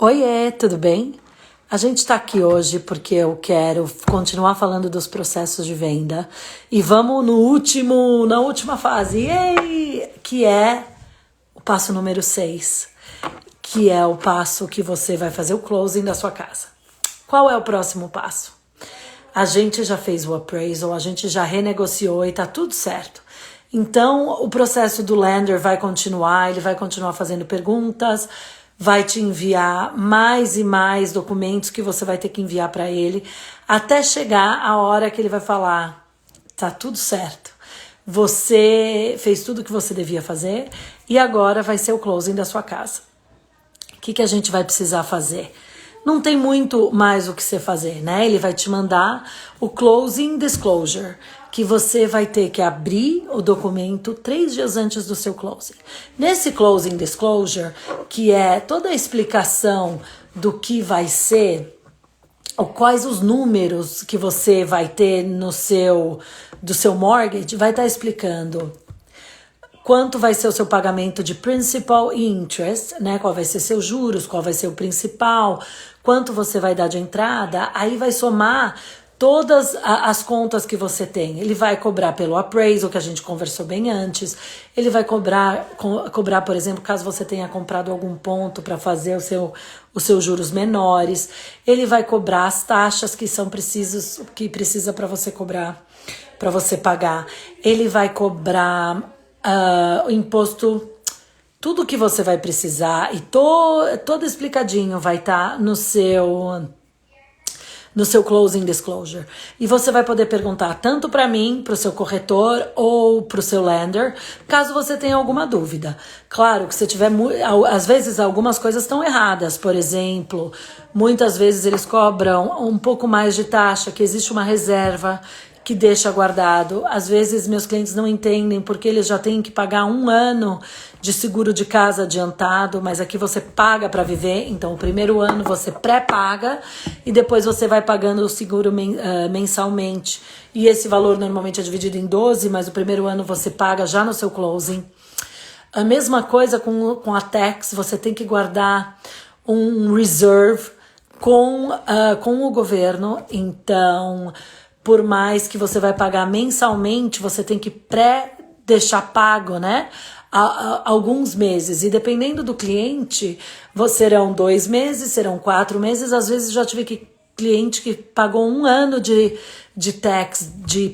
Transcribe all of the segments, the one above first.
Oiê, tudo bem? A gente está aqui hoje porque eu quero continuar falando dos processos de venda e vamos na última fase, yay! Que é o passo número 6, que é o passo que você vai fazer o closing da sua casa. Qual é o próximo passo? A gente já fez o appraisal, a gente já renegociou e tá tudo certo. Então, o processo do lender vai continuar, ele vai continuar fazendo perguntas, vai te enviar mais e mais documentos que você vai ter que enviar para ele, até chegar a hora que ele vai falar, tá tudo certo. Você fez tudo o que você devia fazer e agora vai ser o closing da sua casa. O que a gente vai precisar fazer? Não tem muito mais o que você fazer, né? Ele vai te mandar o closing disclosure, que você vai ter que abrir o documento 3 dias antes do seu closing. Nesse closing disclosure, que é toda a explicação do que vai ser, ou quais os números que você vai ter do seu mortgage, vai estar explicando quanto vai ser o seu pagamento de principal e interest, né? Qual vai ser seus juros, qual vai ser o principal, quanto você vai dar de entrada, aí vai somar todas as contas que você tem. Ele vai cobrar pelo appraisal, que a gente conversou bem antes. Ele vai cobrar, por exemplo, caso você tenha comprado algum ponto para fazer os seus juros menores. Ele vai cobrar as taxas que precisa para você cobrar, para você pagar. Ele vai cobrar o imposto, tudo que você vai precisar e todo explicadinho vai estar no seu closing disclosure. E você vai poder perguntar tanto para mim, para o seu corretor ou para o seu lender, caso você tenha alguma dúvida. Claro que se tiver, às vezes algumas coisas estão erradas. Por exemplo, muitas vezes eles cobram um pouco mais de taxa, que existe uma reserva que deixa guardado. Às vezes meus clientes não entendem porque eles já têm que pagar 1 ano de seguro de casa adiantado, mas aqui você paga para viver, então o primeiro ano você pré-paga e depois você vai pagando o seguro mensalmente. E esse valor normalmente é dividido em 12, mas o primeiro ano você paga já no seu closing. A mesma coisa com a tax, você tem que guardar um reserve com o governo, então por mais que você vai pagar mensalmente, você tem que deixar pago, né? Alguns meses. E dependendo do cliente, serão 2 meses, serão 4 meses. Às vezes já tive cliente que pagou 1 ano de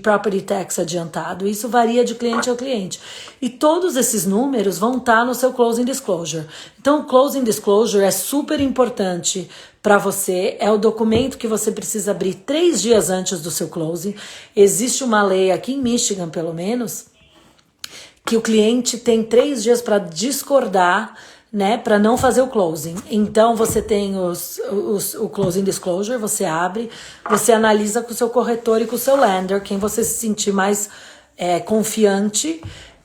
property tax adiantado. Isso varia de cliente a cliente. E todos esses números vão estar no seu closing disclosure. Então, o closing disclosure é super importante para você, é o documento que você precisa abrir 3 dias antes do seu closing. Existe uma lei aqui em Michigan, pelo menos, que o cliente tem 3 dias para discordar, né, para não fazer o closing. Então você tem o closing disclosure, você abre, você analisa com o seu corretor e com o seu lender, quem você se sentir mais confiante.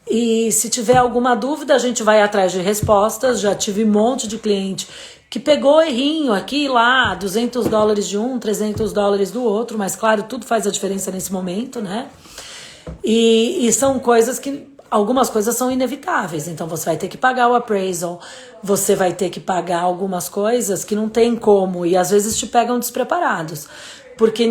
E se tiver alguma dúvida, a gente vai atrás de respostas. Já tive um monte de cliente que pegou errinho aqui e lá, $200 de um, $300 do outro, mas claro, tudo faz a diferença nesse momento, né? E são coisas que, algumas coisas são inevitáveis, então você vai ter que pagar o appraisal, você vai ter que pagar algumas coisas que não tem como, e às vezes te pegam despreparados. Porque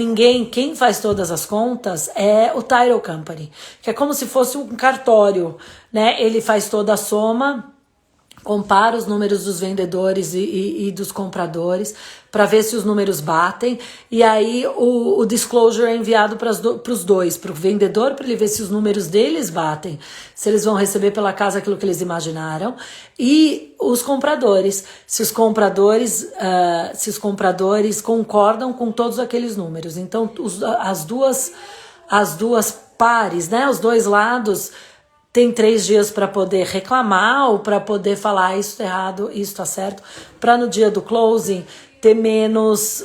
quem faz todas as contas é o title company, que é como se fosse um cartório, né? Ele faz toda a soma, compara os números dos vendedores e dos compradores para ver se os números batem, e aí o disclosure é enviado para os dois, para o vendedor, para ele ver se os números deles batem, se eles vão receber pela casa aquilo que eles imaginaram, e os compradores, se os compradores concordam com todos aqueles números. Então as duas pares, né, os dois lados tem 3 dias para poder reclamar ou para poder falar isso tá errado, isso tá certo, para no dia do closing ter menos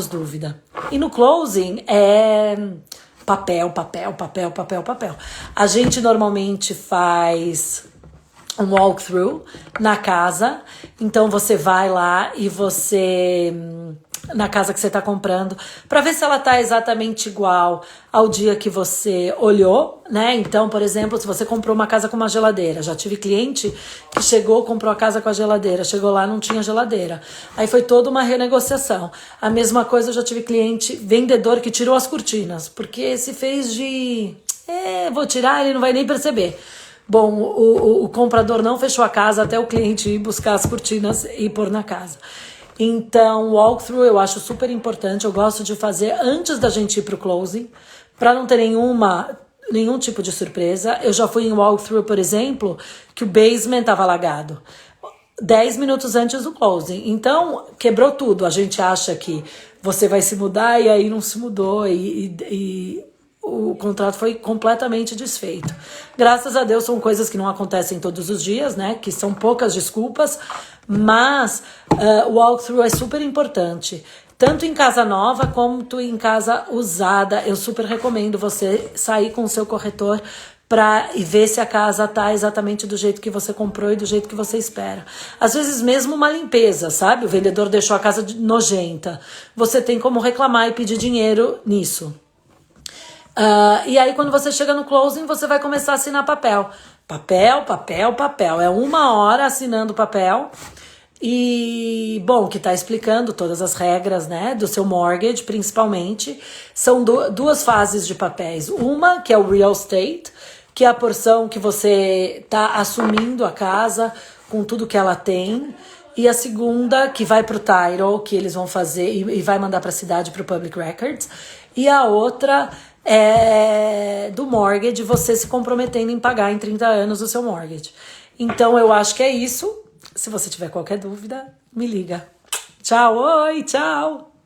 dúvida. E no closing é papel. A gente normalmente faz um walkthrough na casa. Então você vai lá e você na casa que você está comprando para ver se ela está exatamente igual ao dia que você olhou, né? Então, por exemplo, se você comprou uma casa com uma geladeira, já tive cliente que chegou, comprou a casa com a geladeira, chegou lá, não tinha geladeira. Aí foi toda uma renegociação. A mesma coisa, eu já tive cliente, vendedor que tirou as cortinas, porque se fez de vou tirar, ele não vai nem perceber. Bom, o comprador não fechou a casa até o cliente ir buscar as cortinas e pôr na casa. Então, walkthrough eu acho super importante. Eu gosto de fazer antes da gente ir pro closing, para não ter nenhum tipo de surpresa. Eu já fui em walkthrough, por exemplo, que o basement estava alagado 10 minutos antes do closing. Então, quebrou tudo. A gente acha que você vai se mudar e aí não se mudou e o contrato foi completamente desfeito. Graças a Deus são coisas que não acontecem todos os dias, né? Que são poucas desculpas, mas o walkthrough é super importante. Tanto em casa nova quanto em casa usada. Eu super recomendo você sair com o seu corretor para ver se a casa tá exatamente do jeito que você comprou e do jeito que você espera. Às vezes mesmo uma limpeza, sabe? O vendedor deixou a casa nojenta. Você tem como reclamar e pedir dinheiro nisso. E aí quando você chega no closing, você vai começar a assinar papel. Papel, papel, papel. É 1 hora assinando papel. E, bom, que tá explicando todas as regras, né, do seu mortgage, principalmente. São duas fases de papéis. Uma, que é o real estate, que é a porção que você tá assumindo a casa com tudo que ela tem. E a segunda, que vai pro title, que eles vão fazer e vai mandar pra cidade, pro public records. E a outra do mortgage, você se comprometendo em pagar em 30 anos o seu mortgage. Então, eu acho que é isso. Se você tiver qualquer dúvida, me liga. Tchau, oi, tchau!